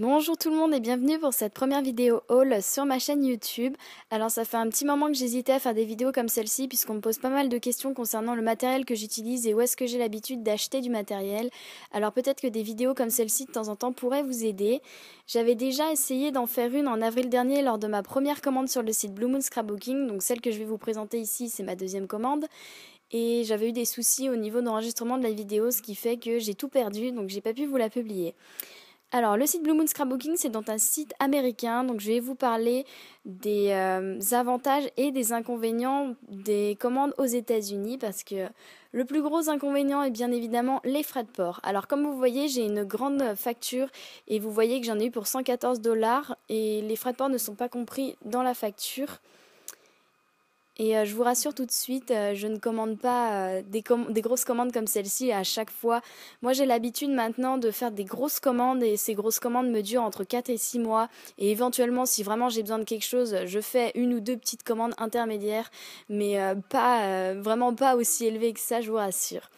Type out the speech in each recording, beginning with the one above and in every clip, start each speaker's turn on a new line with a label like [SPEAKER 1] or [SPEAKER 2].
[SPEAKER 1] Bonjour tout le monde et bienvenue pour cette première vidéo haul sur ma chaîne YouTube. Alors ça fait un petit moment que j'hésitais à faire des vidéos comme celle-ci puisqu'on me pose pas mal de questions concernant le matériel que j'utilise et où est-ce que j'ai l'habitude d'acheter du matériel. Alors peut-être que des vidéos comme celle-ci de temps en temps pourraient vous aider. J'avais déjà essayé d'en faire une en avril dernier lors de ma première commande sur le site Blue Moon Scrapbooking. Donc celle que je vais vous présenter ici, c'est ma deuxième commande. Et j'avais eu des soucis au niveau d'enregistrement de la vidéo, ce qui fait que j'ai tout perdu, donc j'ai pas pu vous la publier. Alors, le site Blue Moon Scrapbooking, c'est donc un site américain, donc je vais vous parler des avantages et des inconvénients des commandes aux États-Unis, parce que le plus gros inconvénient est bien évidemment les frais de port. Alors, comme vous voyez, j'ai une grande facture et vous voyez que j'en ai eu pour 114 $ et les frais de port ne sont pas compris dans la facture. Et je vous rassure tout de suite, je ne commande pas des grosses commandes comme celle-ci à chaque fois. Moi, j'ai l'habitude maintenant de faire des grosses commandes et ces grosses commandes me durent entre 4 et 6 mois. Et éventuellement, si vraiment j'ai besoin de quelque chose, je fais une ou deux petites commandes intermédiaires, mais vraiment pas aussi élevées que ça, je vous rassure.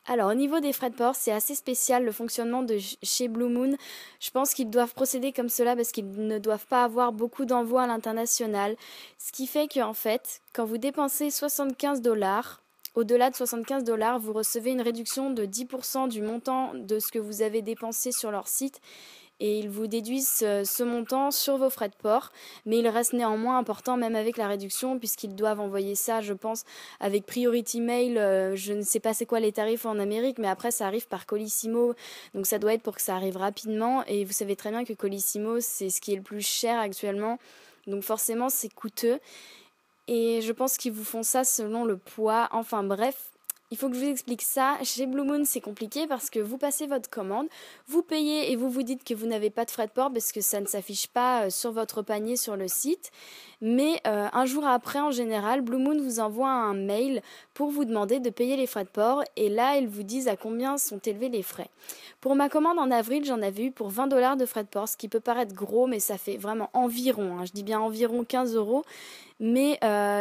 [SPEAKER 1] Alors, au niveau des frais de port, c'est assez spécial le fonctionnement de chez Blue Moon. Je pense qu'ils doivent procéder comme cela parce qu'ils ne doivent pas avoir beaucoup d'envois à l'international. Ce qui fait qu'en fait, quand vous dépensez 75 $, au-delà de 75 $, vous recevez une réduction de 10% du montant de ce que vous avez dépensé sur leur site. Et ils vous déduisent ce montant sur vos frais de port, mais il reste néanmoins important même avec la réduction puisqu'ils doivent envoyer ça, je pense, avec Priority Mail. Je ne sais pas c'est quoi les tarifs en Amérique, mais après ça arrive par Colissimo, donc ça doit être pour que ça arrive rapidement. Et vous savez très bien que Colissimo, c'est ce qui est le plus cher actuellement, donc forcément c'est coûteux. Et je pense qu'ils vous font ça selon le poids, enfin bref. Il faut que je vous explique ça. Chez Blue Moon, c'est compliqué parce que vous passez votre commande, vous payez et vous vous dites que vous n'avez pas de frais de port parce que ça ne s'affiche pas sur votre panier sur le site. Mais un jour après, en général, Blue Moon vous envoie un mail pour vous demander de payer les frais de port et là, ils vous disent à combien sont élevés les frais. Pour ma commande en avril, j'en avais eu pour 20 $ de frais de port, ce qui peut paraître gros, mais ça fait vraiment environ, je dis bien environ 15 €. Mais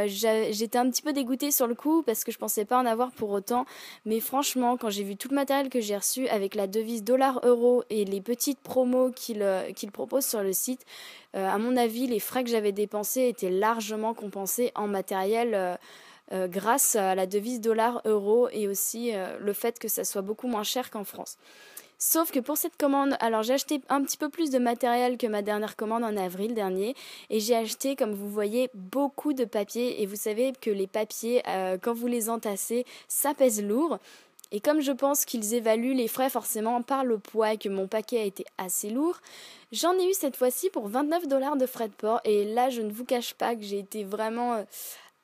[SPEAKER 1] j'étais un petit peu dégoûtée sur le coup parce que je pensais pas en avoir pour autant. Mais franchement, quand j'ai vu tout le matériel que j'ai reçu avec la devise dollar-euro et les petites promos qu'il propose sur le site, à mon avis, les frais que j'avais dépensés étaient largement compensés en matériel grâce à la devise dollar-euro et aussi le fait que ça soit beaucoup moins cher qu'en France. Sauf que pour cette commande, alors j'ai acheté un petit peu plus de matériel que ma dernière commande en avril dernier et j'ai acheté, comme vous voyez, beaucoup de papier et vous savez que les papiers, quand vous les entassez, ça pèse lourd. Et comme je pense qu'ils évaluent les frais forcément par le poids et que mon paquet a été assez lourd, j'en ai eu cette fois-ci pour 29 $ de frais de port et là je ne vous cache pas que j'ai été vraiment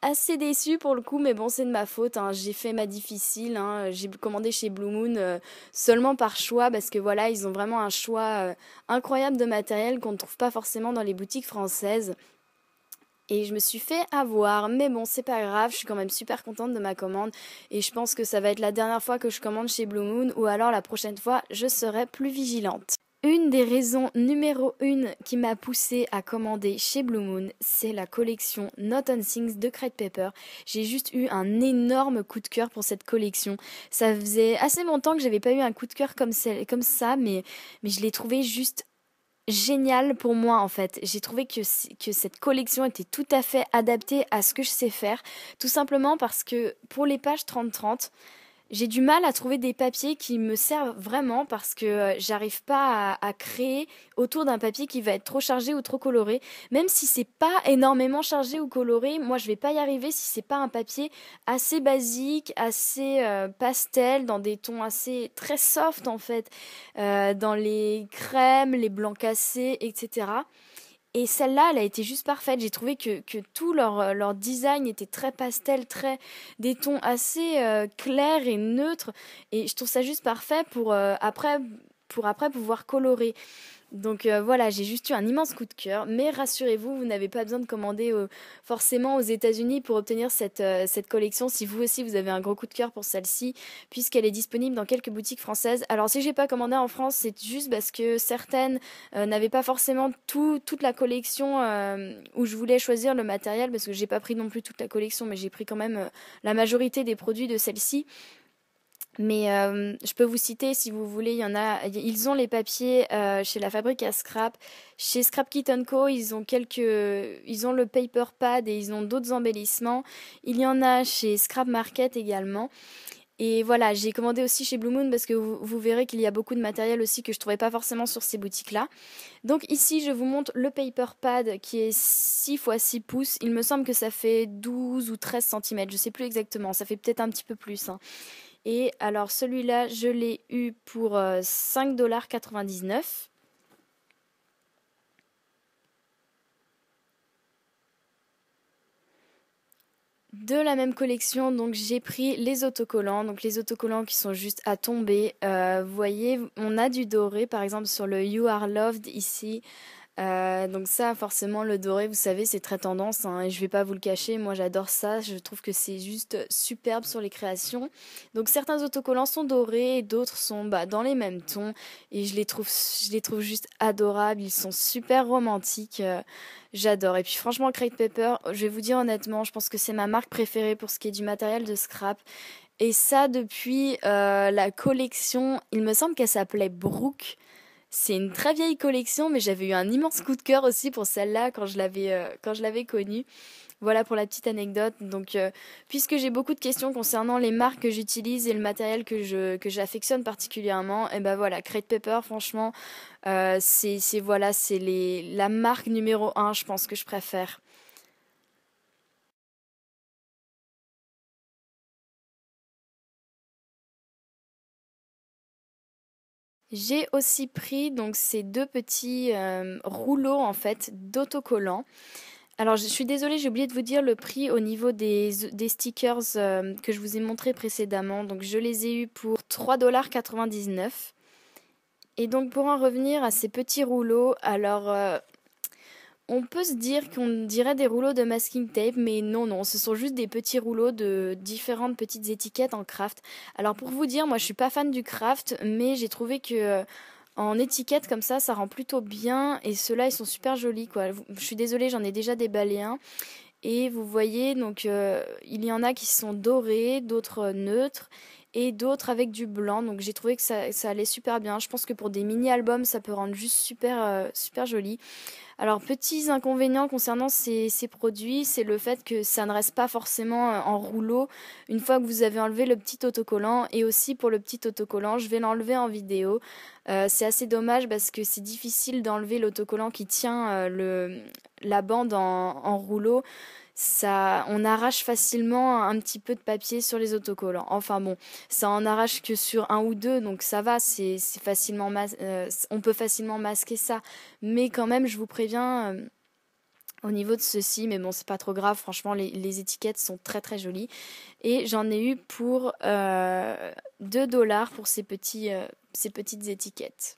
[SPEAKER 1] assez déçue pour le coup, mais bon, c'est de ma faute, j'ai fait ma difficile, j'ai commandé chez Blue Moon seulement par choix, parce que voilà, ils ont vraiment un choix incroyable de matériel qu'on ne trouve pas forcément dans les boutiques françaises. Et je me suis fait avoir, mais bon, c'est pas grave, je suis quand même super contente de ma commande, et je pense que ça va être la dernière fois que je commande chez Blue Moon, ou alors la prochaine fois, je serai plus vigilante. Une des raisons numéro 1 qui m'a poussée à commander chez Blue Moon, c'est la collection Not on Things de Crate Paper. J'ai juste eu un énorme coup de cœur pour cette collection. Ça faisait assez longtemps que j'avais pas eu un coup de cœur comme ça, mais je l'ai trouvé juste génial pour moi en fait. J'ai trouvé que cette collection était tout à fait adaptée à ce que je sais faire, tout simplement parce que pour les pages 30-30, j'ai du mal à trouver des papiers qui me servent vraiment parce que j'arrive pas à créer autour d'un papier qui va être trop chargé ou trop coloré. Même si c'est pas énormément chargé ou coloré, moi je vais pas y arriver si c'est pas un papier assez basique, assez pastel, dans des tons assez très soft en fait, dans les crèmes, les blancs cassés, etc. Et celle-là, elle a été juste parfaite. J'ai trouvé que tout leur design était très pastel, des tons assez clairs et neutres. Et je trouve ça juste parfait pour après pouvoir colorer. Donc voilà, j'ai juste eu un immense coup de cœur. Mais rassurez-vous, vous n'avez pas besoin de commander forcément aux États-Unis pour obtenir cette collection. Si vous aussi vous avez un gros coup de cœur pour celle-ci, puisqu'elle est disponible dans quelques boutiques françaises. Alors si j'ai pas commandé en France, c'est juste parce que certaines n'avaient pas forcément toute la collection où je voulais choisir le matériel, parce que j'ai pas pris non plus toute la collection, mais j'ai pris quand même la majorité des produits de celle-ci. Mais je peux vous citer si vous voulez, il y en a, ils ont les papiers chez la fabrique à scrap. Chez Scrap Kit Co, ils ont le paper pad et ils ont d'autres embellissements. Il y en a chez Scrap Market également. Et voilà, j'ai commandé aussi chez Blue Moon parce que vous verrez qu'il y a beaucoup de matériel aussi que je trouvais pas forcément sur ces boutiques-là. Donc ici, je vous montre le paper pad qui est 6 x 6 pouces. Il me semble que ça fait 12 ou 13 centimètres, je sais plus exactement, ça fait peut-être un petit peu plus, hein. Et alors celui-là, je l'ai eu pour 5,99 $. De la même collection, donc j'ai pris les autocollants, donc les autocollants qui sont juste à tomber. Vous voyez, on a du doré, par exemple sur le You Are Loved ici. Donc ça, forcément, le doré, vous savez, c'est très tendance, hein, et je vais pas vous le cacher, moi j'adore ça, je trouve que c'est juste superbe sur les créations. Donc certains autocollants sont dorés et d'autres sont dans les mêmes tons, et je les trouve juste adorables, ils sont super romantiques, j'adore. Et puis franchement, Crate Paper, je vais vous dire honnêtement, je pense que c'est ma marque préférée pour ce qui est du matériel de scrap. Et ça depuis la collection, il me semble qu'elle s'appelait Brooke. C'est une très vieille collection, mais j'avais eu un immense coup de cœur aussi pour celle-là quand je l'avais connue. Voilà pour la petite anecdote. Donc, puisque j'ai beaucoup de questions concernant les marques que j'utilise et le matériel que j'affectionne particulièrement, et ben voilà, Crate Paper, franchement, c'est la marque numéro un, je pense que je préfère. J'ai aussi pris donc ces deux petits rouleaux en fait d'autocollants. Alors, je suis désolée, j'ai oublié de vous dire le prix au niveau des stickers que je vous ai montré précédemment. Donc, je les ai eus pour 3,99 $. Et donc, pour en revenir à ces petits rouleaux, alors, on peut se dire qu'on dirait des rouleaux de masking tape, mais non, non, ce sont juste des petits rouleaux de différentes petites étiquettes en craft. Alors, pour vous dire, moi, je suis pas fan du craft, mais j'ai trouvé que en étiquette comme ça rend plutôt bien et ceux-là ils sont super jolis quoi. Je suis désolée, j'en ai déjà déballé un et vous voyez donc il y en a qui sont dorés, d'autres neutres et d'autres avec du blanc. Donc j'ai trouvé que ça allait super bien. Je pense que pour des mini-albums ça peut rendre juste super joli. Alors, petits inconvénients concernant ces produits, c'est le fait que ça ne reste pas forcément en rouleau une fois que vous avez enlevé le petit autocollant. Et aussi pour le petit autocollant, je vais l'enlever en vidéo. C'est assez dommage parce que c'est difficile d'enlever l'autocollant qui tient la bande en rouleau. Ça, on arrache facilement un petit peu de papier sur les autocollants. Enfin bon, ça en arrache que sur un ou deux, donc ça va, c'est facilement on peut facilement masquer ça. Mais quand même, je vous préviens au niveau de ceci, mais bon, c'est pas trop grave. Franchement, les étiquettes sont très jolies. Et j'en ai eu pour 2 $ pour ces petites étiquettes.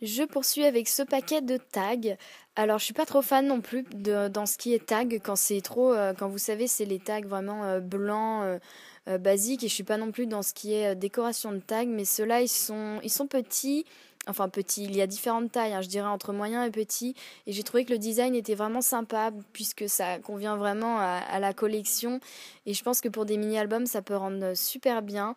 [SPEAKER 1] Je poursuis avec ce paquet de tags. Alors, je suis pas trop fan non plus dans ce qui est tag quand c'est trop, quand vous savez, c'est les tags vraiment blancs, basiques. Et je suis pas non plus dans ce qui est décoration de tags. Mais ceux-là, ils sont petits. Enfin, petits. Il y a différentes tailles, hein, je dirais entre moyen et petit. Et j'ai trouvé que le design était vraiment sympa puisque ça convient vraiment à la collection. Et je pense que pour des mini-albums, ça peut rendre super bien.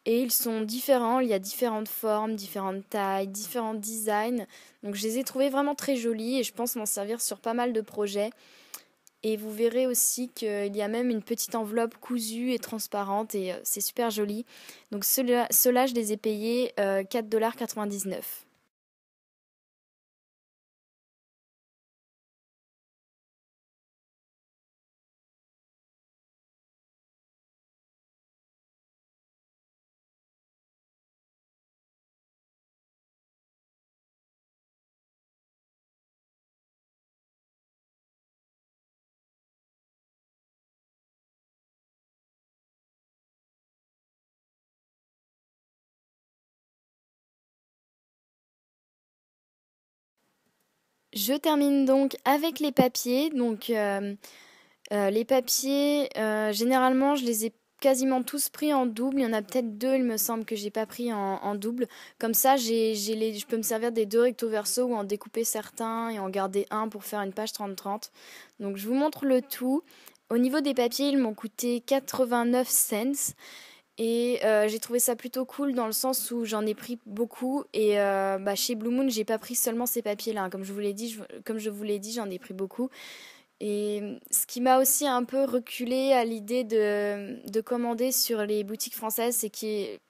[SPEAKER 1] Et ils sont différents, il y a différentes formes, différentes tailles, différents designs. Donc je les ai trouvés vraiment très jolis et je pense m'en servir sur pas mal de projets. Et vous verrez aussi qu'il y a même une petite enveloppe cousue et transparente et c'est super joli. Donc ceux-là, je les ai payés 4,99 $. Je termine donc avec les papiers. Donc les papiers, généralement, je les ai quasiment tous pris en double. Il y en a peut-être deux, il me semble, que j'ai pas pris en double. Comme ça, je peux me servir des deux recto verso ou en découper certains et en garder un pour faire une page 30-30. Donc, je vous montre le tout. Au niveau des papiers, ils m'ont coûté 89 cents. Et j'ai trouvé ça plutôt cool dans le sens où j'en ai pris beaucoup. Et chez Blue Moon, j'ai pas pris seulement ces papiers-là, hein. Comme je vous l'ai dit, j'en ai pris beaucoup. Et ce qui m'a aussi un peu reculé à l'idée de commander sur les boutiques françaises, c'est que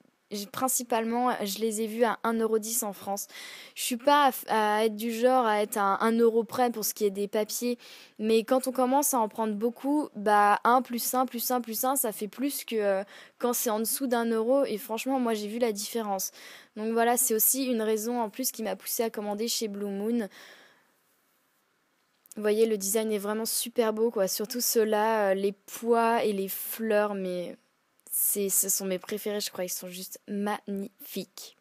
[SPEAKER 1] principalement, je les ai vus à 1,10 € en France. Je suis pas à être du genre à être à 1 € près pour ce qui est des papiers, mais quand on commence à en prendre beaucoup, bah 1 plus 1 plus 1 plus 1, ça fait plus que quand c'est en dessous d'1 € et franchement, moi j'ai vu la différence. Donc voilà, c'est aussi une raison en plus qui m'a poussé à commander chez Blue Moon. Vous voyez, le design est vraiment super beau, quoi. Surtout ceux-là, les pois et les fleurs, mais ce sont mes préférés, je crois. Ils sont juste magnifiques.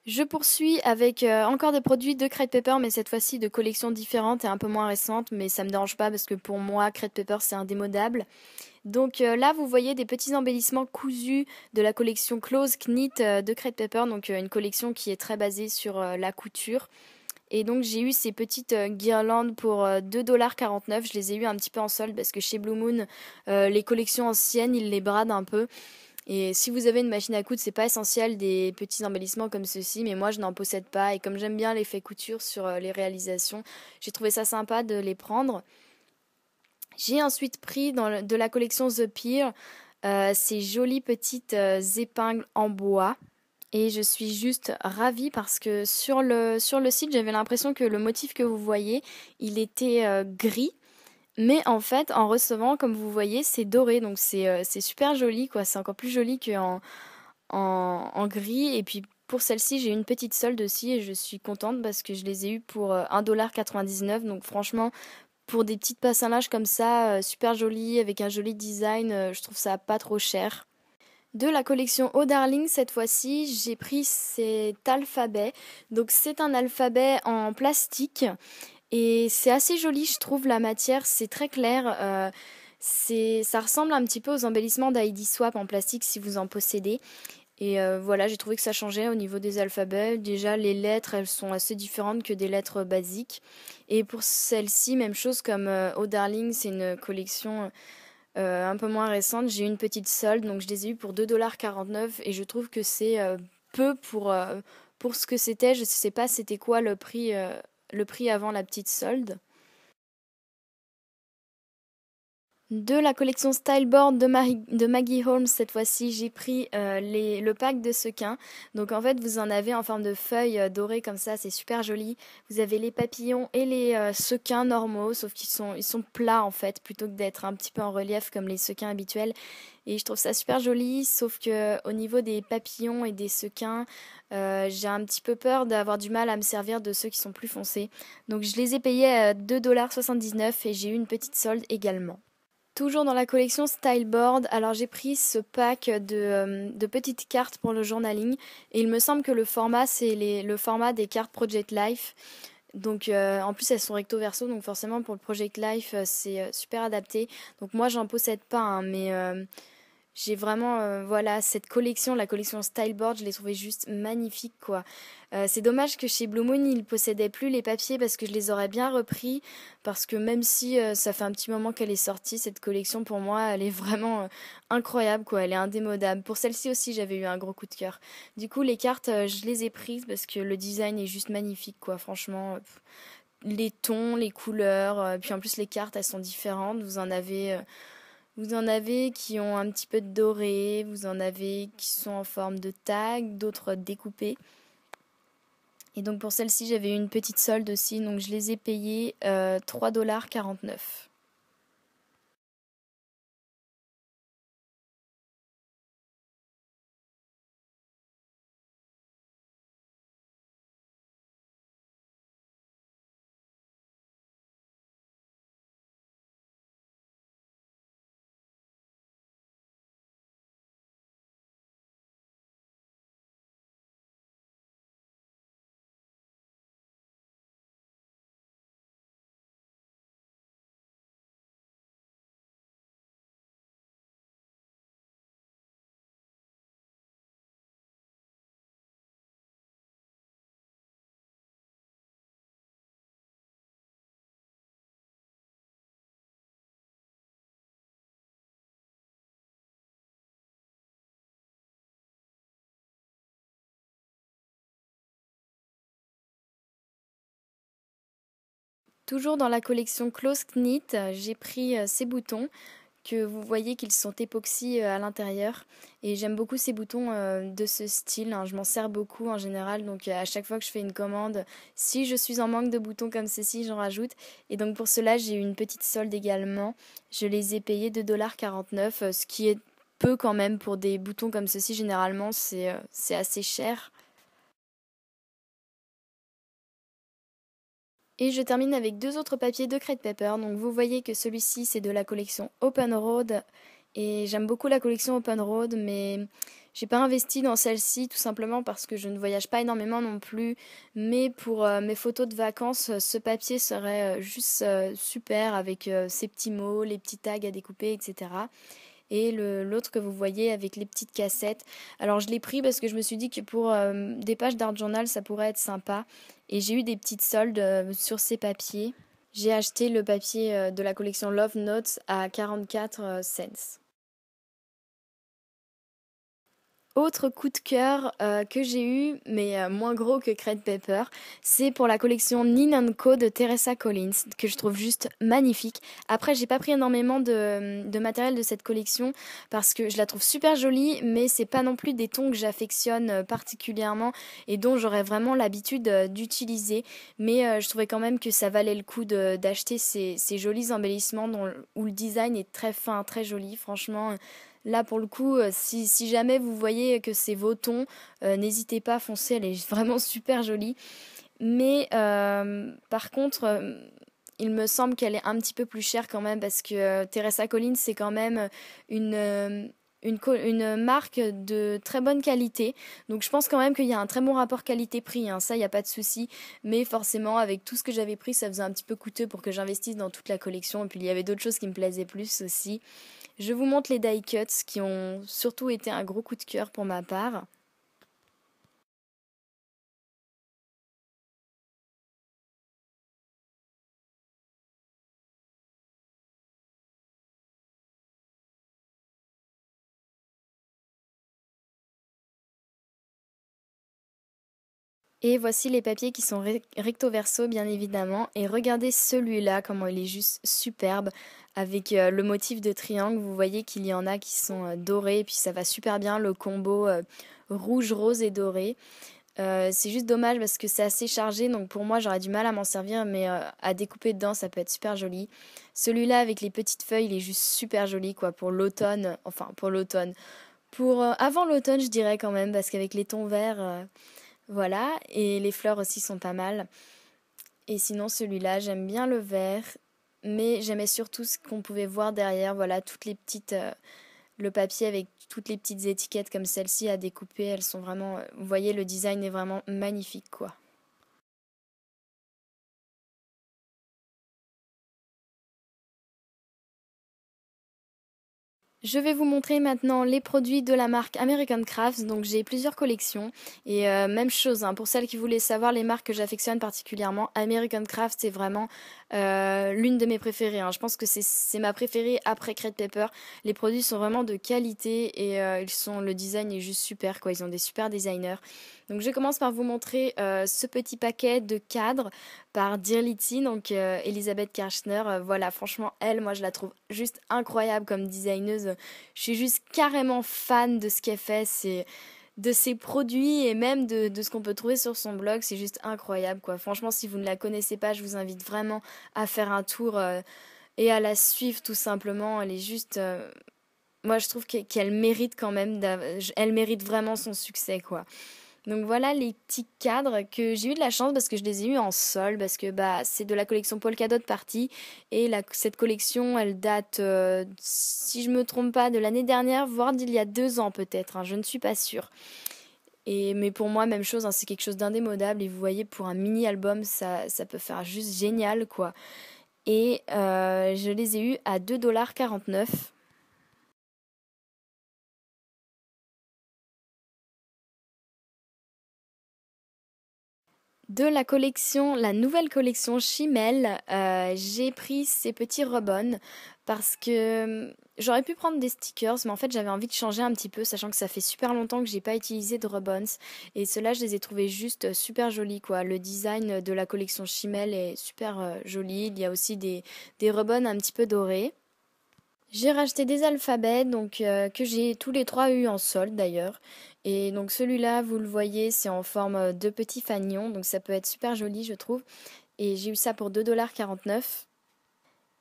[SPEAKER 1] Je poursuis avec encore des produits de Crate Paper, mais cette fois-ci de collections différentes et un peu moins récentes, mais ça me dérange pas parce que pour moi, Crate Paper, c'est indémodable. Donc là, vous voyez des petits embellissements cousus de la collection Close Knit de Crate Paper, donc une collection qui est très basée sur la couture. Et donc j'ai eu ces petites guirlandes pour 2,49 $. Je les ai eu un petit peu en solde parce que chez Blue Moon, les collections anciennes, ils les bradent un peu. Et si vous avez une machine à coudre, c'est pas essentiel des petits embellissements comme ceci, mais moi je n'en possède pas. Et comme j'aime bien l'effet couture sur les réalisations, j'ai trouvé ça sympa de les prendre. J'ai ensuite pris de la collection The Pier ces jolies petites épingles en bois. Et je suis juste ravie parce que sur le site, j'avais l'impression que le motif que vous voyez, il était gris. Mais en fait, en recevant, comme vous voyez, c'est doré. Donc c'est super joli, quoi. C'est encore plus joli en gris. Et puis pour celle-ci, j'ai eu une petite solde aussi et je suis contente parce que je les ai eues pour 1,99 $. Donc franchement, pour des petites passes à linge comme ça, super jolies, avec un joli design, je trouve ça pas trop cher. De la collection Oh Darling, cette fois-ci, j'ai pris cet alphabet. Donc c'est un alphabet en plastique et c'est assez joli, je trouve, la matière, c'est très clair. Ça ressemble un petit peu aux embellissements d'ID Swap en plastique si vous en possédez. Et voilà, j'ai trouvé que ça changeait au niveau des alphabets. Déjà, les lettres, elles sont assez différentes que des lettres basiques. Et pour celle-ci, même chose comme Oh Darling, c'est une collection un peu moins récente. J'ai eu une petite solde, donc je les ai eues pour 2,49 $ et je trouve que c'est peu pour ce que c'était. Je ne sais pas c'était quoi le prix avant la petite solde. De la collection Styleboard de Maggie Holmes, cette fois-ci, j'ai pris le pack de sequins. Donc en fait, vous en avez en forme de feuilles dorées comme ça, c'est super joli. Vous avez les papillons et les sequins normaux, sauf ils sont plats en fait, plutôt que d'être un petit peu en relief comme les sequins habituels. Et je trouve ça super joli, sauf que au niveau des papillons et des sequins, j'ai un petit peu peur d'avoir du mal à me servir de ceux qui sont plus foncés. Donc je les ai payés à 2,79 $ et j'ai eu une petite solde également. Toujours dans la collection Styleboard, alors j'ai pris ce pack de petites cartes pour le journaling et il me semble que le format c'est le format des cartes Project Life. Donc en plus elles sont recto verso donc forcément pour le Project Life c'est super adapté. Donc moi j'en possède pas hein, mais j'ai vraiment, voilà, cette collection, la collection Styleboard, je l'ai trouvée juste magnifique, quoi. C'est dommage que chez Blue Moon, ils possédaient plus les papiers parce que je les aurais bien repris. Parce que même si ça fait un petit moment qu'elle est sortie, cette collection, pour moi, elle est vraiment incroyable, quoi. Elle est indémodable. Pour celle-ci aussi, j'avais eu un gros coup de cœur. Du coup, les cartes, je les ai prises parce que le design est juste magnifique, quoi. Franchement, les tons, les couleurs, puis en plus, les cartes, elles sont différentes. Vous en avez qui ont un petit peu de doré, vous en avez qui sont en forme de tag, d'autres découpées. Et donc pour celle-ci, j'avais eu une petite solde aussi, donc je les ai payées 3,49 $. Toujours dans la collection Close Knit, j'ai pris ces boutons que vous voyez qu'ils sont époxy à l'intérieur et j'aime beaucoup ces boutons de ce style, hein. Je m'en sers beaucoup en général, donc à chaque fois que je fais une commande, si je suis en manque de boutons comme ceci, j'en rajoute. Et donc pour cela, j'ai eu une petite solde également. Je les ai payés 2,49 $, ce qui est peu quand même pour des boutons comme ceci. Généralement, c'est assez cher. Et je termine avec deux autres papiers de Crate Paper. Donc vous voyez que celui-ci c'est de la collection Open Road. Et j'aime beaucoup la collection Open Road, mais j'ai pas investi dans celle-ci tout simplement parce que je ne voyage pas énormément non plus. Mais pour mes photos de vacances, ce papier serait juste super avec ces petits mots, les petits tags à découper, etc. Et l'autre que vous voyez avec les petites cassettes. Alors je l'ai pris parce que je me suis dit que pour des pages d'art journal ça pourrait être sympa. Et j'ai eu des petites soldes sur ces papiers. J'ai acheté le papier de la collection Love Notes à 44 cents. Autre coup de cœur que j'ai eu, mais moins gros que Crate Paper, c'est pour la collection Nin & Co de Teresa Collins, que je trouve juste magnifique. Après, j'ai pas pris énormément de matériel de cette collection parce que je la trouve super jolie, mais c'est pas non plus des tons que j'affectionne particulièrement et dont j'aurais vraiment l'habitude d'utiliser. Mais je trouvais quand même que ça valait le coup d'acheter ces jolis embellissements où le design est très fin, très joli, franchement. Là, pour le coup, si jamais vous voyez que c'est vos tons, n'hésitez pas à foncer, elle est vraiment super jolie. Mais par contre, il me semble qu'elle est un petit peu plus chère quand même parce que Teresa Collins, c'est quand même une, euh, une marque de très bonne qualité. Donc je pense quand même qu'il y a un très bon rapport qualité-prix, hein, ça, il n'y a pas de souci. Mais forcément, avec tout ce que j'avais pris, ça faisait un petit peu coûteux pour que j'investisse dans toute la collection. Et puis il y avait d'autres choses qui me plaisaient plus aussi. Je vous montre les die cuts qui ont surtout été un gros coup de cœur pour ma part. Et voici les papiers qui sont recto verso bien évidemment. Et regardez celui-là, comment il est juste superbe. Avec le motif de triangle, vous voyez qu'il y en a qui sont dorés. Et puis ça va super bien, le combo rouge, rose et doré. C'est juste dommage parce que c'est assez chargé. Donc pour moi, j'aurais du mal à m'en servir. Mais à découper dedans, ça peut être super joli. Celui-là avec les petites feuilles, il est juste super joli quoi pour l'automne. Enfin, pour l'automne. Pour avant l'automne, je dirais quand même. Parce qu'avec les tons verts... voilà, et les fleurs aussi sont pas mal. Et sinon, celui-là, j'aime bien le vert, mais j'aimais surtout ce qu'on pouvait voir derrière. Voilà, toutes les petites, le papier avec toutes les petites étiquettes comme celle-ci à découper. Elles sont vraiment, vous voyez, le design est vraiment magnifique, quoi. Je vais vous montrer maintenant les produits de la marque American Crafts. Donc j'ai plusieurs collections et même chose hein, pour celles qui voulaient savoir les marques que j'affectionne particulièrement. American Crafts c'est vraiment l'une de mes préférées, hein. Je pense que c'est ma préférée après Crate Paper. Les produits sont vraiment de qualité et le design est juste super quoi. Ils ont des super designers. Donc je commence par vous montrer ce petit paquet de cadres par Dear Litzy, donc Elisabeth Kirchner. Voilà, franchement, elle, moi, je la trouve juste incroyable comme designeuse. Je suis juste carrément fan de ce qu'elle fait, de ses produits et même de ce qu'on peut trouver sur son blog. C'est juste incroyable, quoi. Franchement, si vous ne la connaissez pas, je vous invite vraiment à faire un tour et à la suivre tout simplement. Elle est juste... moi, je trouve qu'elle mérite quand même... Elle mérite vraiment son succès, quoi. Donc voilà les petits cadres que j'ai eu de la chance parce que je les ai eus en sol parce que bah c'est de la collection Polka Dot Party et cette collection elle date si je me trompe pas de l'année dernière voire d'il y a 2 ans peut-être hein, je ne suis pas sûre. Et mais pour moi même chose hein, c'est quelque chose d'indémodable et vous voyez pour un mini album ça peut faire juste génial quoi. Et je les ai eus à 2,49 $. De la collection, la nouvelle collection Chimel, j'ai pris ces petits ribbons. parce que j'aurais pu prendre des stickers, mais en fait j'avais envie de changer un petit peu, sachant que ça fait super longtemps que j'ai pas utilisé de Rub-Ons, et ceux-là je les ai trouvés juste super jolis quoi. Le design de la collection Chimel est super joli, il y a aussi des Rub-Ons un petit peu dorés. J'ai racheté des alphabets donc que j'ai tous les trois eu en solde d'ailleurs. Et donc celui-là, vous le voyez, c'est en forme de petit fanion, donc ça peut être super joli je trouve. Et j'ai eu ça pour 2,49 $.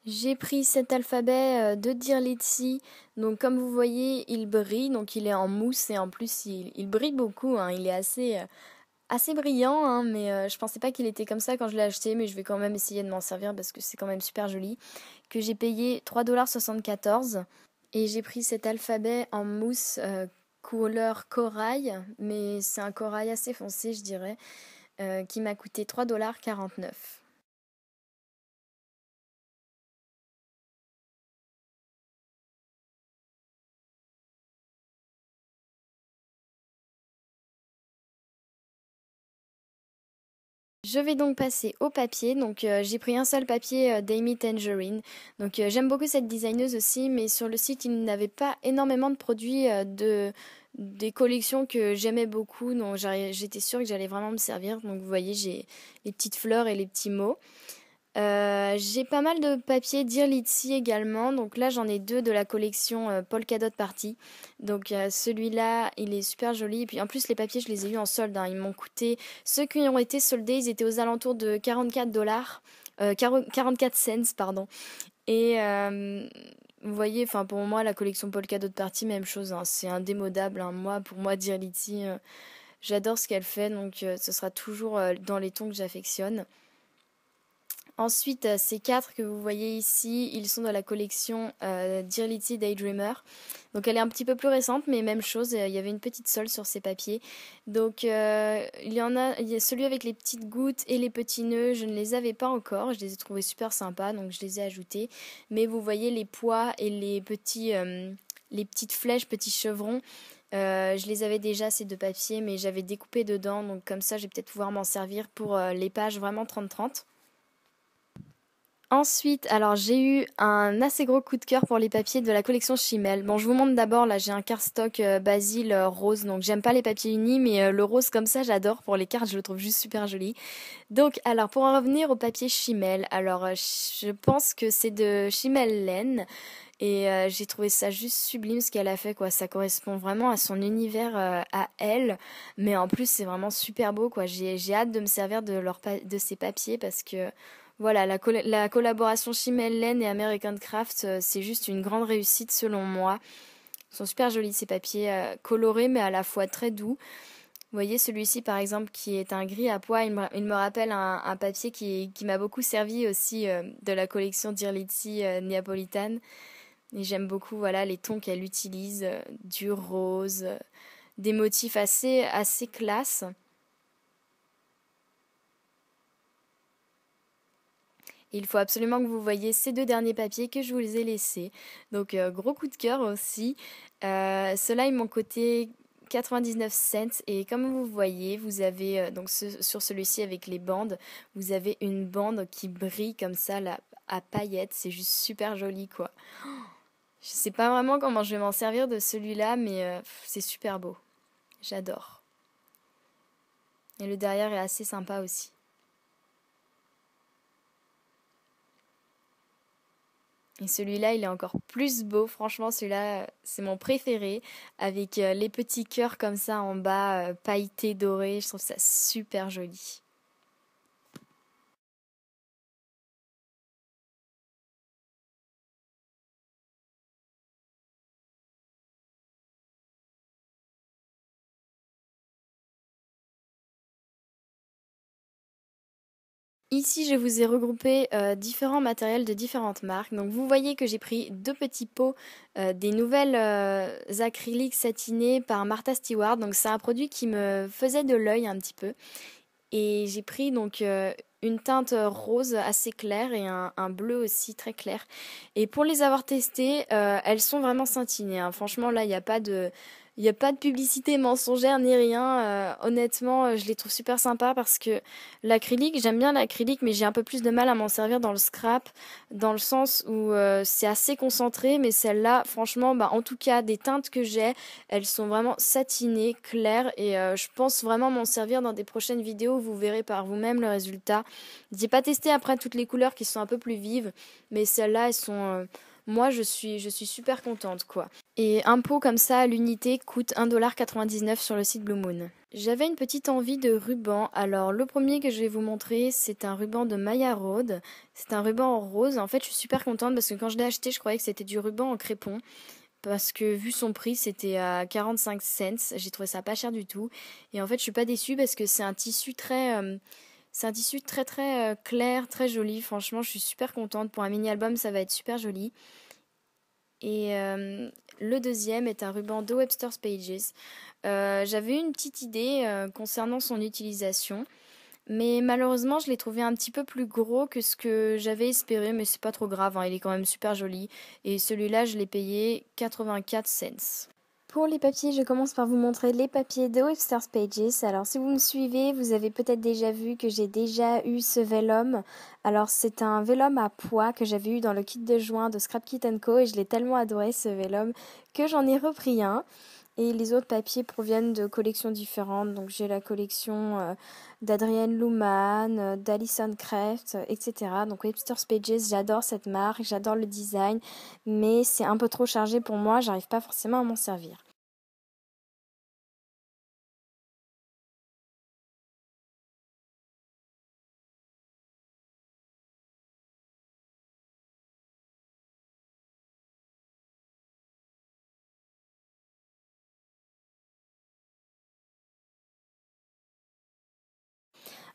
[SPEAKER 1] J'ai pris cet alphabet de Dirlitzy, donc comme vous voyez, il brille, donc il est en mousse et en plus il brille beaucoup, hein. Il est assez brillant, hein, mais je pensais pas qu'il était comme ça quand je l'ai acheté, mais je vais quand même essayer de m'en servir parce que c'est quand même super joli. Que j'ai payé 3,74 $. Et j'ai pris cet alphabet en mousse couleur corail, mais c'est un corail assez foncé, je dirais, qui m'a coûté 3,49 $. Je vais donc passer au papier. Donc j'ai pris un seul papier d'Amy Tangerine. Donc j'aime beaucoup cette designeuse aussi, mais sur le site il n'avait pas énormément de produits des collections que j'aimais beaucoup, donc j'étais sûre que j'allais vraiment me servir. Donc vous voyez, j'ai les petites fleurs et les petits mots. J'ai pas mal de papiers Dirlitzy également. Donc là, j'en ai deux de la collection Polka Dot Party. Donc celui-là, il est super joli. Et puis en plus, les papiers, je les ai eus en solde, hein. Ils m'ont coûté. Ceux qui ont été soldés, ils étaient aux alentours de 44 dollars. 44 cents, pardon. Et vous voyez, enfin pour moi, la collection Polka Dot Party, même chose, hein. C'est indémodable, hein. Pour moi, Dirlitzy, j'adore ce qu'elle fait. Donc ce sera toujours dans les tons que j'affectionne. Ensuite, ces quatre que vous voyez ici, ils sont dans la collection Dirlitzy Daydreamer. Donc elle est un petit peu plus récente, mais même chose, il y avait une petite solde sur ces papiers. Donc il y a celui avec les petites gouttes et les petits nœuds, je ne les avais pas encore, je les ai trouvés super sympas, donc je les ai ajoutés. Mais vous voyez les pois et les petites flèches, petits chevrons. Je les avais déjà ces deux papiers, mais j'avais découpé dedans, donc comme ça je vais peut-être pouvoir m'en servir pour les pages vraiment 30-30. Ensuite, alors j'ai eu un assez gros coup de cœur pour les papiers de la collection Chimel. Bon, je vous montre d'abord, là j'ai un cardstock Basil rose, donc j'aime pas les papiers unis, mais le rose comme ça j'adore pour les cartes, je le trouve juste super joli. Donc, alors pour en revenir au papier Chimel, alors je pense que c'est de Chimel Laine, et j'ai trouvé ça juste sublime ce qu'elle a fait, quoi. Ça correspond vraiment à son univers, à elle, mais en plus c'est vraiment super beau, quoi. J'ai hâte de me servir de ces papiers parce que voilà, la collaboration Chimel Laine et American Craft, c'est juste une grande réussite selon moi. Ils sont super jolis ces papiers, colorés mais à la fois très doux. Vous voyez celui-ci par exemple qui est un gris à pois, il me rappelle un papier qui m'a beaucoup servi aussi de la collection Dirlitzy Neapolitane. Et j'aime beaucoup voilà, les tons qu'elle utilise, du rose, des motifs assez classe. Il faut absolument que vous voyiez ces deux derniers papiers que je vous les ai laissés. Donc gros coup de cœur aussi. Ceux-là ils m'ont coûté 99 cents et comme vous voyez, vous avez donc sur celui-ci avec les bandes, vous avez une bande qui brille comme ça là, à paillettes. C'est juste super joli quoi. Je sais pas vraiment comment je vais m'en servir de celui-là, mais c'est super beau. J'adore. Et le derrière est assez sympa aussi. Et celui-là, il est encore plus beau. Franchement, celui-là, c'est mon préféré. Avec les petits cœurs comme ça en bas, pailletés, dorés. Je trouve ça super joli. Ici, je vous ai regroupé différents matériels de différentes marques. Donc, vous voyez que j'ai pris deux petits pots des nouvelles acryliques satinés par Martha Stewart. Donc, c'est un produit qui me faisait de l'œil un petit peu. Et j'ai pris donc une teinte rose assez claire et un bleu aussi très clair. Et pour les avoir testées, elles sont vraiment scintinées, hein. Franchement, là, il n'y a pas Il n'y a pas de publicité mensongère ni rien. Honnêtement, je les trouve super sympas parce que l'acrylique, j'aime bien l'acrylique, mais j'ai un peu plus de mal à m'en servir dans le scrap, dans le sens où c'est assez concentré, mais celle-là, franchement, bah, en tout cas, des teintes que j'ai, elles sont vraiment satinées, claires, et je pense vraiment m'en servir dans des prochaines vidéos. Vous verrez par vous-même le résultat. J'ai pas testé après toutes les couleurs qui sont un peu plus vives, mais celles-là, elles sont... moi, je suis super contente, quoi. Et un pot comme ça à l'unité coûte 1,99 $ sur le site Blue Moon. J'avais une petite envie de ruban. Alors le premier que je vais vous montrer, c'est un ruban de Maya Road. C'est un ruban en rose. En fait, je suis super contente parce que quand je l'ai acheté, je croyais que c'était du ruban en crépon. Parce que vu son prix, c'était à 45 cents. J'ai trouvé ça pas cher du tout. Et en fait, je suis pas déçue parce que c'est un tissu très très clair, très joli. Franchement, je suis super contente. Pour un mini-album, ça va être super joli. Et le deuxième est un ruban de Webster's Pages. J'avais eu une petite idée concernant son utilisation, mais malheureusement je l'ai trouvé un petit peu plus gros que ce que j'avais espéré, mais c'est pas trop grave, hein, il est quand même super joli. Et celui-là je l'ai payé 84 cents. Pour les papiers, je commence par vous montrer les papiers de Webster's Pages. Alors si vous me suivez, vous avez peut-être déjà vu que j'ai déjà eu ce vellum. Alors c'est un vellum à pois que j'avais eu dans le kit de juin de Scrap Kit & Co. Et je l'ai tellement adoré ce vellum que j'en ai repris un. Et les autres papiers proviennent de collections différentes. Donc j'ai la collection d'Adrienne Luman, d'Alison Craft, etc. Donc Webster's Pages, j'adore cette marque, j'adore le design, mais c'est un peu trop chargé pour moi, j'arrive pas forcément à m'en servir.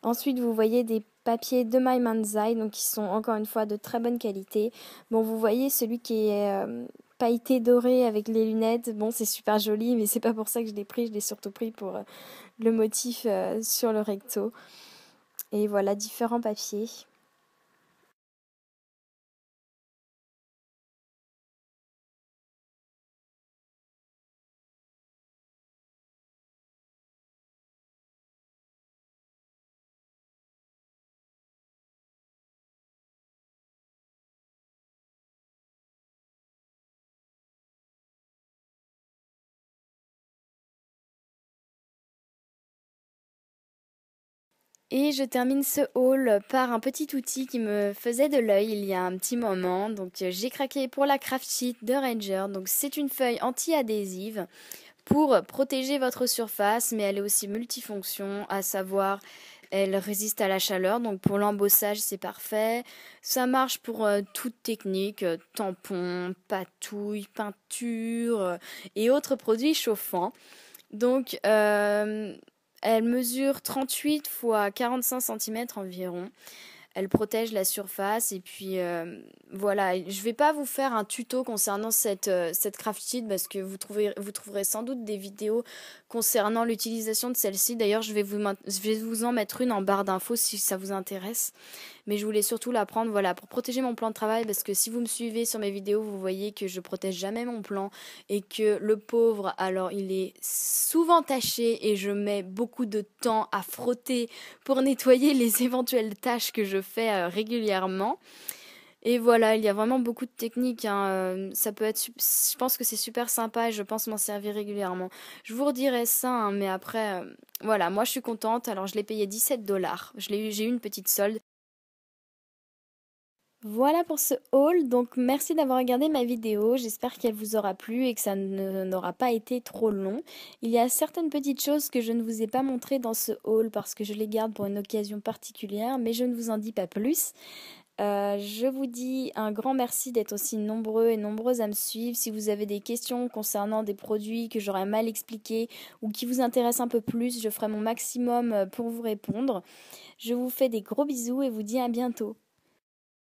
[SPEAKER 1] Ensuite, vous voyez des papiers de My Manzai, donc qui sont encore une fois de très bonne qualité. Bon, vous voyez celui qui est pailleté doré avec les lunettes. Bon, c'est super joli, mais c'est pas pour ça que je l'ai pris. Je l'ai surtout pris pour le motif sur le recto. Et voilà, différents papiers. Et je termine ce haul par un petit outil qui me faisait de l'œil il y a un petit moment. Donc j'ai craqué pour la craft sheet de Ranger. Donc c'est une feuille anti-adhésive pour protéger votre surface, mais elle est aussi multifonction, à savoir elle résiste à la chaleur, donc pour l'embossage c'est parfait. Ça marche pour toute technique, tampons, patouille, peinture et autres produits chauffants. Donc elle mesure 38 x 45 cm environ. Elle protège la surface et puis voilà, je vais pas vous faire un tuto concernant cette craft sheet parce que vous trouverez sans doute des vidéos concernant l'utilisation de celle-ci. D'ailleurs, je vais vous en mettre une en barre d'infos si ça vous intéresse. Mais je voulais surtout la prendre voilà, pour protéger mon plan de travail parce que si vous me suivez sur mes vidéos, vous voyez que je protège jamais mon plan et que le pauvre, alors il est souvent taché et je mets beaucoup de temps à frotter pour nettoyer les éventuelles tâches que je fais régulièrement. Et voilà, il y a vraiment beaucoup de techniques, hein. Ça peut être, je pense que c'est super sympa et je pense m'en servir régulièrement. Je vous redirai ça, hein, mais après, voilà, moi je suis contente. Alors je l'ai payé 17 dollars. J'ai eu une petite solde. Voilà pour ce haul, donc merci d'avoir regardé ma vidéo, j'espère qu'elle vous aura plu et que ça n'aura pas été trop long. Il y a certaines petites choses que je ne vous ai pas montrées dans ce haul parce que je les garde pour une occasion particulière, mais je ne vous en dis pas plus. Je vous dis un grand merci d'être aussi nombreux et nombreuses à me suivre. Si vous avez des questions concernant des produits que j'aurais mal expliqués ou qui vous intéressent un peu plus, je ferai mon maximum pour vous répondre. Je vous fais des gros bisous et vous dis à bientôt.